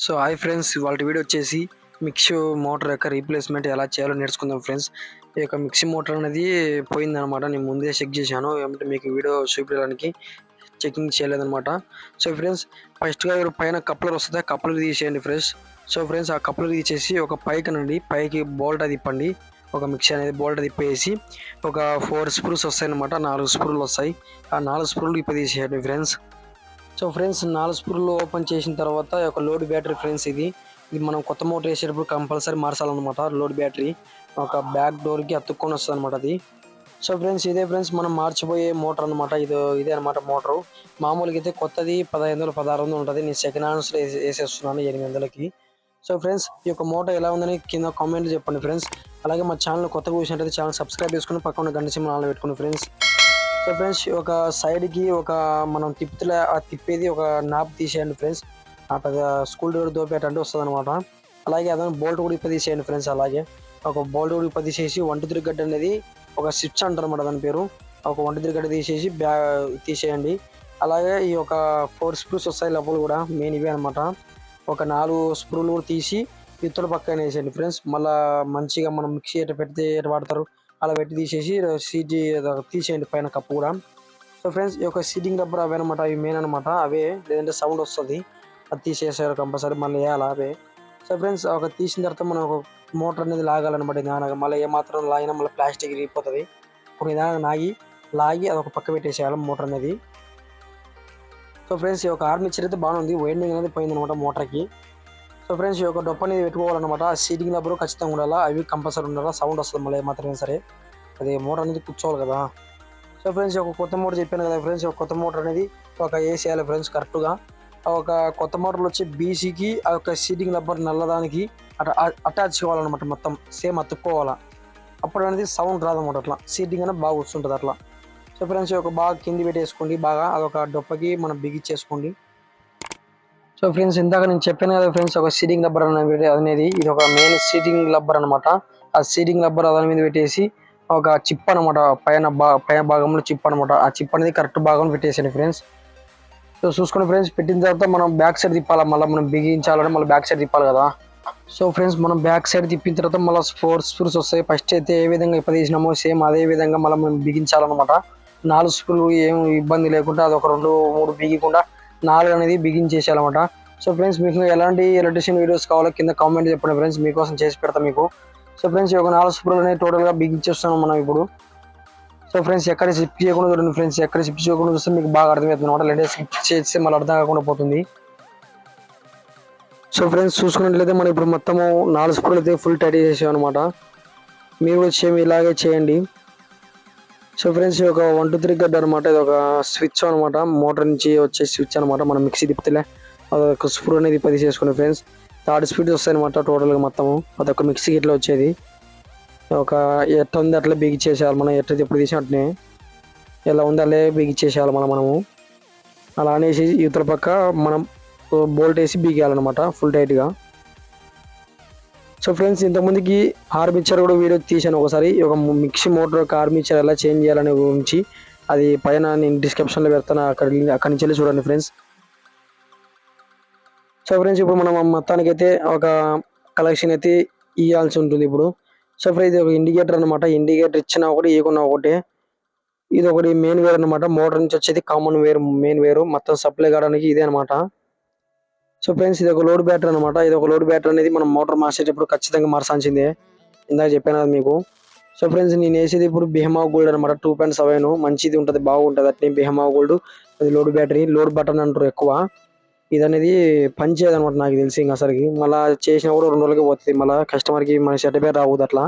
So hi friends, వాళ్ళ video వచ్చేసి mixie motor యొక్క రీప్లేస్మెంట్ ఎలా చేయాలో నేర్చుకుందాం ఫ్రెండ్స్. ఈ యొక్క మిక్సీ మోటార్ అనేది పోయిందనమాట. నేను ముందే చెక్ చేశాను, ఏమంటే మీకు వీడియో చూపించడానికి చెకింగ్ చేయలేదనమాట. సో ఫ్రెండ్స్, ఫస్ట్గా పైన కప్లర్ వస్తుంది, ఆ కప్లర్ తీసేయండి ఫ్రెండ్స్. సో ఫ్రెండ్స్, ఆ కప్లర్ తీసేసి ఒక పైకి బోల్ట్ తిప్పండి. ఒక మిక్సీ అనేది బోల్ట్ తిప్పేసి ఒక 4 స్క్రూస్ వస్తాయి అనమాట. 4 స్క్రూలు వస్తాయి. ఆ 4 స్క్రూలు ఇప్పుడు తీసేయండి ఫ్రెండ్స్. సో ఫ్రెండ్స్, 4 స్క్రూలు ఓపెన్ చేసిన తర్వాత ఒక లోడ్ బ్యాటరీ ఫ్రెండ్స్, ఇది మనం కొత్త మోటార్ వేసేటప్పుడు కంపల్సరీ మార్చాలన్నమాట. లోడ్ బ్యాటరీ ఒక బ్యాక్ డోర్కి అతుక్కొని వస్తుంది అనమాట అది. సో ఫ్రెండ్స్, ఇదే ఫ్రెండ్స్ మనం మార్చిపోయే మోటార్ అనమాట. ఇదే అనమాట మోటారు. మామూలుగా అయితే కొత్తది 1500 1600 ఉంటుంది. నేను సెకండ్ హ్యాండ్స్లో వేసేస్తున్నాను 800కి. సో ఫ్రెండ్స్, ఈ యొక్క మోటార్ ఎలా ఉందని కింద కామెంట్లు చెప్పండి ఫ్రెండ్స్. అలాగే మా ఛానల్ కొత్తగా చూసినట్టయితే ఛానల్ సబ్స్క్రైబ్ చేసుకుని పక్కన గంట సింబల్ ఆన్లో పెట్టుకోండి ఫ్రెండ్స్. సో ఫ్రెండ్స్, ఒక సైడ్కి మనం తిప్పేది ఒక నాబ్ తీసేయండి ఫ్రెండ్స్. అట్లా స్కూల్ డోర్ దోపేటంటే వస్తుంది అనమాట. అలాగే అదే బోల్ట్ కూడా తీసేయండి ఫ్రెండ్స్. అలాగే ఒక బోల్ట్ కూడా తీసేసి 1 2 3 గడ్డ అనేది ఒక స్విచ్ అంటారు అనమాట దాని పేరు. ఒక 1 2 3 గడ్డ తీసేసి తీసేయండి. అలాగే ఈ ఒక 4 స్క్రూస్ వస్తాయి లోపల కూడా, మెయిన్ ఇవే అనమాట. ఒక 4 స్క్రూలు కూడా తీసి ఇతర పక్కన వేసేయండి ఫ్రెండ్స్. మళ్ళీ మంచిగా మనం మిక్సీ ఎట్లా పెడితే ఎట్లా వాడతారు అలా పెట్టి తీసేసి సీజీ తీసేయండి పైన కప్పు కూడా. సో ఫ్రెండ్స్, ఈ యొక్క సీటింగ్ రబ్బర్ అవే అనమాట, అవి మెయిన్ అనమాట. అవే లేదంటే సౌండ్ వస్తుంది, అది తీసేసారు కంపల్సరీ, మళ్ళీ వేయాలి అవే. సో ఫ్రెండ్స్, ఒక తీసిన తర్వాత మనం ఒక మోటార్ అనేది లాగాలన్నమాట. నిదానంగా మళ్ళీ ఏమాత్రం లాగినా మళ్ళీ ప్లాస్టిక్ విరిగిపోతుంది. ఇప్పుడు నిదానంగా లాగి అదొక పక్క పెట్టేసేయాలి మోటార్ అనేది. సో ఫ్రెండ్స్, ఈ యొక్క ఆర్మిచర్ అయితే బాగుంది, వైండింగ్ అనేది పోయిందనమాట మోటార్కి. సో ఫ్రెండ్స్, ఈ యొక్క డొప్ప అనేది పెట్టుకోవాలన్నమాట. సీటింగ్ రబ్బరు ఖచ్చితంగా ఉండాలా, అవి కంపల్సరీ ఉండాలా. సౌండ్ వస్తుంది మళ్ళీ ఏమాత్రమే సరే, అది మోటార్ అనేది కూర్చోవాలి కదా. సో ఫ్రెండ్స్, ఒక కొత్త మోటార్ చెప్పాను కదా ఫ్రెండ్స్. ఒక కొత్త మోటార్ అనేది ఒక వేసేయాలి ఫ్రెండ్స్ కరెక్ట్గా. ఒక కొత్త మోటార్లు వచ్చి బీసీకి ఆ యొక్క సీటింగ్ రబ్బర్ నల్లదానికి అటాచ్ కావాలన్నమాట. మొత్తం సేమ్ అతుక్కోవాలా, అప్పుడు అనేది సౌండ్ రాదన్నమాట. అట్లా సీటింగ్ అనేది బాగా వస్తుంటుంది అట్లా. సో ఫ్రెండ్స్, ఒక బాగా కింది పెట్టేసుకోండి, బాగా అదొక డొప్పకి మనం బిగించేసుకోండి. సో ఫ్రెండ్స్, ఇందాక నేను చెప్పాను కదా ఫ్రెండ్స్, ఒక సీటింగ్ రబ్బర్ అనేది ఇది ఒక మెయిన్ సీటింగ్ రబ్బర్ అనమాట. ఆ సీటింగ్ రబ్బర్ దాని మీద పెట్టేసి ఒక చిప్ అనమాట, పైన భాగంలో చిప్ అనమాట. ఆ చిప్ అనేది కరెక్ట్ భాగంలో పెట్టేసాను ఫ్రెండ్స్. సో చూసుకోండి ఫ్రెండ్స్, పెట్టిన తర్వాత మనం బ్యాక్ సైడ్ తిప్పాలి. మళ్ళీ మనం బిగించాలంటే మళ్ళీ బ్యాక్ సైడ్ తిప్పాలి కదా. సో ఫ్రెండ్స్, మనం బ్యాక్ సైడ్ తిప్పిన తర్వాత మళ్ళీ 4 స్క్రూస్ వస్తాయి. ఫస్ట్ అయితే ఏ విధంగా తీసినామో సేమ్ అదే విధంగా మళ్ళీ మనం బిగించాలన్నమాట. 4 స్క్రూలు ఏం ఇబ్బంది లేకుండా అదొక 2 3 బిగికుండా 4 అనేది బిగించేసేయాలన్నమాట. సో ఫ్రెండ్స్, మీకు ఎలాంటి ఎలక్ట్రిషియన్ వీడియోస్ కావాలో కింద కామెంట్ చెప్పండి ఫ్రెండ్స్, మీకోసం చేసి పెడతాం మీకు. సో ఫ్రెండ్స్, ఒక 4 స్క్రూలు అనేది టోటల్గా బిగించేస్తున్నాం మనం ఇప్పుడు. సో ఫ్రెండ్స్, ఎక్కడ స్కిప్ చేయకుండా చూడండి ఫ్రెండ్స్. ఎక్కడ స్కిప్ చేయకుండా చూస్తే మీకు బాగా అర్థమవుతుంది అనమాట. లేదంటే స్కిప్ చేస్తే మళ్ళీ అర్థం కాకుండా పోతుంది. సో ఫ్రెండ్స్, చూసుకున్నట్లయితే మనం ఇప్పుడు మొత్తము 4 స్క్రూలు అయితే ఫుల్ టైట్ చేసాం అనమాట. మీరు కూడా సేమ్ ఇలాగే చేయండి. సో ఫ్రెండ్స్, ఒక 1 2 3 గడ్డ అనమాట. ఇది ఒక స్విచ్ అనమాట, మోటార్ నుంచి వచ్చే స్విచ్ అనమాట. మనం మిక్సీ తిప్పితే అదొక స్క్రూ అనేది చేసుకోండి ఫ్రెండ్స్. 3 స్పీడ్స్ వస్తాయి అనమాట టోటల్గా మొత్తము. అదొక మిక్సీకి ఇట్లా వచ్చేది. ఒక ఎట్ట ఉంది అట్లా బిగిచ్చేసేయాలి మనం. ఎట్లయితే ఎప్పుడు తీసి అట్నే ఎలా ఉంది అలా బిగిచ్చేసేయాలి మనము. అలా అనేసి ఇవతల పక్క మనం బోల్ట్ వేసి బిగియాలన్నమాట ఫుల్ టైట్గా. సో ఫ్రెండ్స్, ఇంతకుముందుకి ఆర్మిచర్ కూడా వీడియో తీసాను ఒకసారి. ఒక మిక్సీ మోటార్ యొక్క ఆర్మిచర్ ఎలా చేంజ్ చేయాలనే గురించి. అది పైన నేను డిస్క్రిప్షన్లో పెడతాను, అక్కడి నుంచి వెళ్ళి చూడండి ఫ్రెండ్స్. సో ఫ్రెండ్స్, ఇప్పుడు మనం మొత్తానికైతే ఒక కలెక్షన్ అయితే ఇవ్వాల్సి ఉంటుంది ఇప్పుడు. సో ఫ్రెండ్స్, ఇది ఒక ఇండికేటర్ అనమాట. ఇండికేటర్ ఇచ్చినా ఒకటి ఇవ్వకున్నా ఒకటి. ఇది ఒకటి మెయిన్ వేర్ అనమాట. మోటార్ నుంచి వచ్చేది కామన్ వేర్, మెయిన్ వేరు మొత్తం సప్లై కావడానికి ఇదే అనమాట. సో ఫ్రెండ్స్, ఇది ఒక లోడ్ బ్యాటరీ అనమాట. ఇది ఒక లోడ్ బ్యాటరీ అనేది మనం మోటార్ మార్చేటప్పుడు ఖచ్చితంగా మార్చాల్సిందే, ఇందాక చెప్పాను కదా మీకు. సో ఫ్రెండ్స్, నేను వేసేది ఇప్పుడు బిహమా గోల్డ్ అనమాట. 2.7 మంచిది ఉంటుంది, బాగుంటుంది. అట్నే బిహమా గోల్డ్, అది లోడ్ బ్యాటరీ. లోడ్ బటన్ అంటారు ఎక్కువ. ఇది అనేది పనిచేయదు అనమాట నాకు తెలిసి. ఇంకా అసలుకి మళ్ళీ చేసినా కూడా 2 రోజులకి పోతుంది, మళ్ళీ కస్టమర్కి మన సర్టిఫికేట్ రావద్దు అట్లా.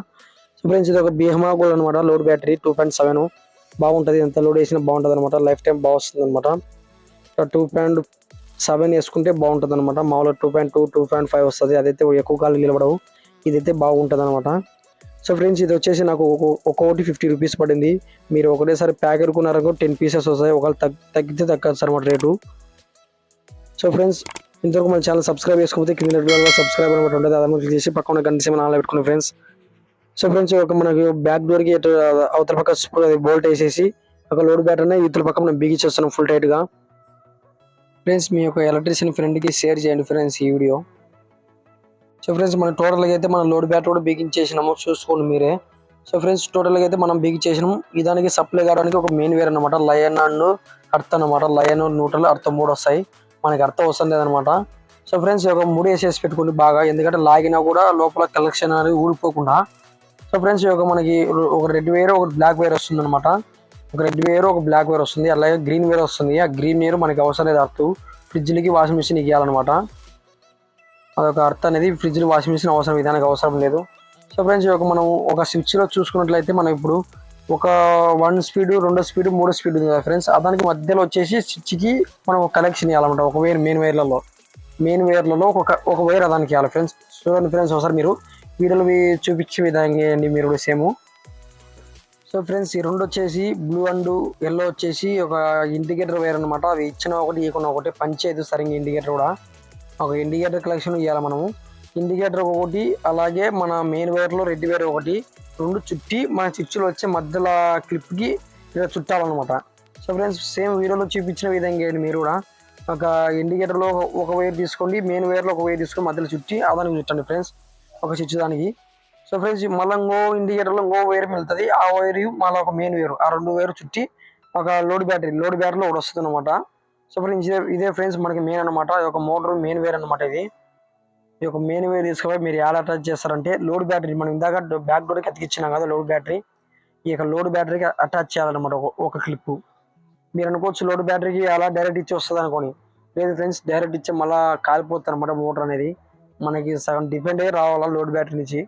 సో ఫ్రెండ్స్, ఇది ఒక బిహమా గోల్డ్ అనమాట. లోడ్ బ్యాటరీ 2.7 బాగుంటుంది. ఎంత లోడ్ వేసినా బాగుంటుంది అనమాట. లైఫ్ టైం బాగా వస్తుంది అనమాట. 2.7 వేసుకుంటే బాగుంటుంది అనమాట. మామూలుగా 2.2 2.5 వస్తుంది, అదైతే ఎక్కువ కాలం నిలబడవు. ఇదైతే బాగుంటుంది అనమాట. సో ఫ్రెండ్స్, ఇది వచ్చేసి నాకు ఒక్కొక్కటి 50 రూపీస్ పడింది. మీరు ఒకటేసారి ప్యాక్ ఎరుకున్నారనుకో 10 పీసెస్ వస్తాయి. ఒకవేళ తగ్గితే తగ్గచ్చు అనమాట రేటు. సో ఫ్రెండ్స్, ఇంతవరకు మన ఛానల్ సబ్స్క్రైబ్ చేసుకోకపోతే కింద సబ్స్క్రైబ్ అనమాట ఉంటుంది, అదనమాట క్లిక్ చేసి పక్కన గంట సేమ ఆన్లో పెట్టుకున్నాం ఫ్రెండ్స్. సో ఫ్రెండ్స్, ఒక మనకి బ్యాక్ డోర్కి అవతల పక్క బోల్ట్ వేసేసి ఒక లోడ్ బ్యాటరీ ఇతర పక్క మనం బిగించేస్తున్నాం ఫుల్ టైట్గా. ఫ్రెండ్స్, మీ యొక్క ఎలక్ట్రీషియన్ ఫ్రెండ్కి షేర్ చేయండి ఫ్రెండ్స్ ఈ వీడియో. సో ఫ్రెండ్స్ మన టోటల్గా అయితే మనం లోడ్ బ్యాటరీ కూడా బిగించేసినాము, చూసుకోండి మీరే. సో ఫ్రెండ్స్ టోటల్గా అయితే మనం బిగించేసినాము. దానికి సప్లై కావడానికి ఒక మెయిన్ వేర్ అనమాట, లయన్ అండ్ అర్త్ అనమాట. లయన్ న్యూట్రల్ అర్త్ 3 వస్తాయి, మనకి అర్త్ అవసరం లేదనమాట. సో ఫ్రెండ్స్ ఒక 3 వేసేసి పెట్టుకోండి బాగా, ఎందుకంటే లాగినా కూడా లోపల కలెక్షన్ అనేది ఊడిపోకుండా. సో ఫ్రెండ్స్ మనకి ఒక రెడ్ వేర్ ఒక బ్లాక్ వేర్ వస్తుంది అనమాట. ఒక రెడ్ వేర్ ఒక బ్లాక్ వేర్ వస్తుంది, అలాగే గ్రీన్ వేర్ వస్తుంది. ఆ గ్రీన్ వేర్ మనకి అవసరం లేదు, అర్త్ ఫ్రిడ్జ్లకి వాషింగ్ మిషన్ ఇవ్వాలన్నమాట. అదొక అర్త్ అనేది ఫ్రిడ్జ్ వాషింగ్ మిషన్ అవసరం, విధానికి అవసరం లేదు. సో ఫ్రెండ్స్ మనం ఒక స్విచ్లో చూసుకున్నట్లయితే మనం ఇప్పుడు ఒక 1 స్పీడ్ 2 స్పీడ్ 3 స్పీడ్ ఉంది కదా ఫ్రెండ్స్, దానికి మధ్యలో వచ్చేసి స్విచ్కి మనం కనెక్షన్ ఇవ్వాలన్నమాట. ఒక వేర్ మెయిన్ వేర్లలో ఒక వైర్ దానికి ఇవ్వాలి ఫ్రెండ్స్. చూడండి ఫ్రెండ్స్ ఒకసారి మీరు వీడియోలో చూపించే విధంగా అండి మీరు కూడా సేమ్. సో ఫ్రెండ్స్ ఈ 2 వచ్చేసి బ్లూ అండ్ ఎల్లో వచ్చేసి ఒక ఇండికేటర్ వైర్ అనమాట. అవి ఇచ్చిన ఒకటి ఇవ్వకుండా ఒకటి పంచేది సరిగ్గా. ఇండికేటర్ కూడా ఒక ఇండికేటర్ కలెక్షన్ ఇవ్వాలి మనము. ఇండికేటర్ ఒకటి, అలాగే మన మెయిన్ వైర్లో రెడ్ వైర్ ఒకటి, 2 చుట్టి మన స్విచ్లో వచ్చే మధ్యలో క్లిప్కి ఇలా చుట్టాలన్నమాట. సో ఫ్రెండ్స్ సేమ్ వీడియోలో చూపించిన విధంగా మీరు కూడా ఒక ఇండికేటర్లో ఒక వైర్ తీసుకోండి, మెయిన్ వైర్లో ఒక వైర్ తీసుకొని మధ్యలో చుట్టి దానికి చుట్టండి ఫ్రెండ్స్, ఒక స్విచ్ దానికి. సో ఫ్రెండ్స్ మళ్ళీ ఇండికేటర్లో వైర్ వెళ్తుంది, ఆ వైర్ మళ్ళీ ఒక మెయిన్ వైర్, ఆ 2 వైర్ చుట్టి ఒక లోడ్ బ్యాటరీలో ఒకటి వస్తుంది అనమాట. సో ఫ్రెండ్స్ ఇదే ఫ్రెండ్స్ మనకి మెయిన్ అనమాట. ఈ యొక్క మోటార్ మెయిన్ వేర్ అనమాట. ఈ యొక్క మెయిన్ వేర్ తీసుకొని మీరు ఎలా అటాచ్ చేస్తారంటే లోడ్ బ్యాటరీ మనం ఇందాక బ్యాక్ డోర్కి అతికిచ్చినాం కదా లోడ్ బ్యాటరీ, ఈ యొక్క లోడ్ బ్యాటరీకి అటాచ్ చేయాలన్నమాట ఒక క్లిప్. మీరు అనుకోవచ్చు లోడ్ బ్యాటరీకి అలా డైరెక్ట్ ఇచ్చి వస్తుంది అనుకోని, లేదు ఫ్రెండ్స్ డైరెక్ట్ ఇచ్చి మళ్ళీ కాలిపోతుంది అనమాట. మోటార్ అనేది మనకి సగం డిపెండ్ అయ్యి రావాలా లోడ్ బ్యాటరీ నుంచి.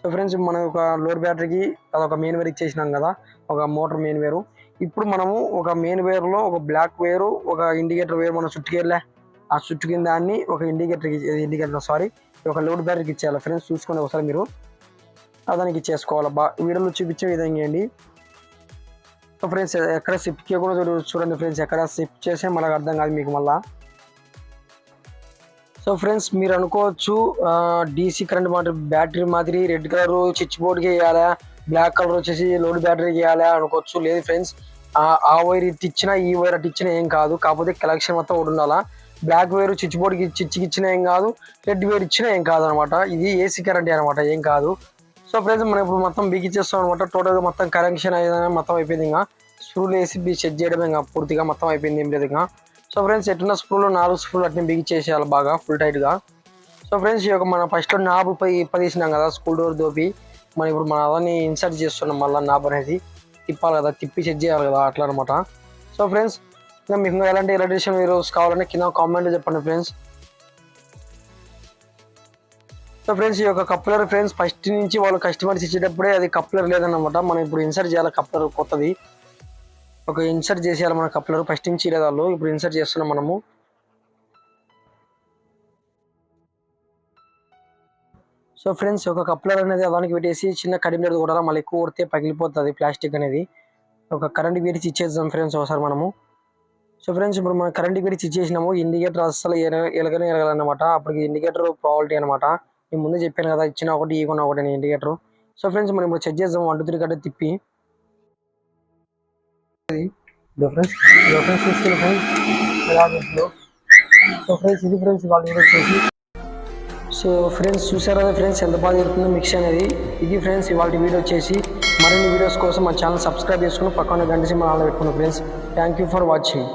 సో ఫ్రెండ్స్ మనం ఒక లోడ్ బ్యాటరీకి అదొక మెయిన్ వేర్ ఇచ్చేసినాం కదా, ఒక మోటార్ మెయిన్ వేరు. ఇప్పుడు మనము ఒక మెయిన్ వేర్లో ఒక బ్లాక్ వేరు ఒక ఇండికేటర్ వేరు మనం చుట్టుకెళ్ళే ఆ చుట్టుకిన దాన్ని ఒక ఒక లోడ్ బ్యాటరీకి ఇచ్చేయాలి ఫ్రెండ్స్. చూసుకొని ఒకసారి మీరు దానికి ఇచ్చేసుకోవాలి. వీడియోలో చూపించే విధంగా అండి. సో ఫ్రెండ్స్ ఎక్కడ షిఫ్ట్ చేయకుండా చూడండి ఫ్రెండ్స్, ఎక్కడ షిఫ్ట్ చేసే మనకు అర్థం కాదు మీకు మళ్ళా. సో ఫ్రెండ్స్ మీరు అనుకోవచ్చు డీసీ కరెంట్ బ్యాటరీ మాదిరి రెడ్ కలర్ స్విచ్ బోర్డ్కి వేయాలా, బ్లాక్ కలర్ వచ్చేసి లోడ్ బ్యాటరీకి వేయాలా అనుకోవచ్చు. లేదు ఫ్రెండ్స్ ఆ వైర్ ఇటు ఇచ్చినా ఈ వైర్ అటు ఇచ్చినా ఏం కాదు, కాకపోతే కలెక్షన్ మొత్తం ఒకటి ఉండాలా. బ్లాక్ వైర్ స్విచ్ బోర్డ్కి స్విచ్కి ఇచ్చినా ఏం కాదు, రెడ్ వైర్ ఇచ్చినా ఏం కాదు అనమాట. ఇది ఏసీ కరెంట్ అనమాట, ఏం కాదు. సో ఫ్రెండ్స్ మనం ఇప్పుడు మొత్తం బిగిచ్చేస్తాం అనమాట. టోటల్గా మొత్తం కనెక్షన్ అయ్యేదా మొత్తం అయిపోయింది. ఇంకా స్క్రూలు వేసి సెట్ చేయడమే ఇంకా పూర్తిగా మొత్తం అయిపోయింది, ఏం లేదు ఇంకా. సో ఫ్రెండ్స్ ఎట్టున్న స్క్రూలు 4 స్క్రూలు అట్నే బిగిచ్చేసేయాలి బాగా ఫుల్ టైట్గా. సో ఫ్రెండ్స్ ఈ యొక్క మనం ఫస్ట్ నాబ్ ఇప్పదీసినాం కదా స్కూల్ డోర్ దోపి, మనం ఇప్పుడు మన అదాన్ని ఇన్సర్ట్ చేస్తున్నాం. మళ్ళీ నాబ్ అనేది తిప్పాలి కదా, తిప్పి సెట్ చేయాలి కదా అట్లా అనమాట. సో ఫ్రెండ్స్ ఇంకా మీకు ఎలాంటి ఎలక్ట్రిషియన్ వీడియోస్ కావాలంటే కింద కామెంట్ చెప్పండి ఫ్రెండ్స్. సో ఫ్రెండ్స్ ఈ యొక్క కప్లర్ ఫ్రెండ్స్ ఫస్ట్ నుంచి వాళ్ళు కస్టమర్స్ ఇచ్చేటప్పుడే అది కప్లర్ లేదన్నమాట. మనం ఇప్పుడు ఇన్సర్ట్ చేయాలి కప్లర్ కొత్తది, ఒక ఇన్సర్ట్ చేసేయాలి మన కప్లర్. ఫస్ట్ నుంచి లేదు వాళ్ళు, ఇప్పుడు ఇన్సర్ట్ చేస్తున్నాం మనము. సో ఫ్రెండ్స్ ఒక కప్లర్ అనేది దానికి పెట్టేసి చిన్న కడిమేది కూడా మళ్ళీ ఎక్కువ కొడితే పగిలిపోతుంది ప్లాస్టిక్ అనేది. ఒక కరెంట్ పెట్టి ఇచ్చేద్దాం ఫ్రెండ్స్ ఒకసారి మనము. సో ఫ్రెండ్స్ ఇప్పుడు మనం కరెంట్ పెట్టి ఇచ్చేసినాము. ఇండికేటర్ అస్సలు ఎలగనమాట. అప్పటికి ఇండికేటర్ ప్రాబిలిటీ అనమాట. నేను ముందే చెప్పాను కదా, ఇచ్చిన ఒకటి ఈగొన్న ఒకటి ఇండికేటర్. సో ఫ్రెండ్స్ మనం ఇప్పుడు చెక్ చేద్దాం 1 2 3 గంట తిప్పి. ఫ్రెండ్స్ తీసుకెళ్ళి సో ఫ్రెండ్స్ ఇది ఫ్రెండ్స్ వాళ్ళు వచ్చేసి. సో ఫ్రెండ్స్ చూసారా ఫ్రెండ్స్ ఎంత బాగా జరుగుతుందో మిక్సీ అనేది. ఇది ఫ్రెండ్స్ ఇవాళ వీడియో వచ్చేసి. మరిన్ని వీడియోస్ కోసం మా ఛానల్ సబ్స్క్రైబ్ చేసుకుని పక్కన గంట సింబల్ ఆన్ పెట్టుకున్నాం friends. Thank you for watching.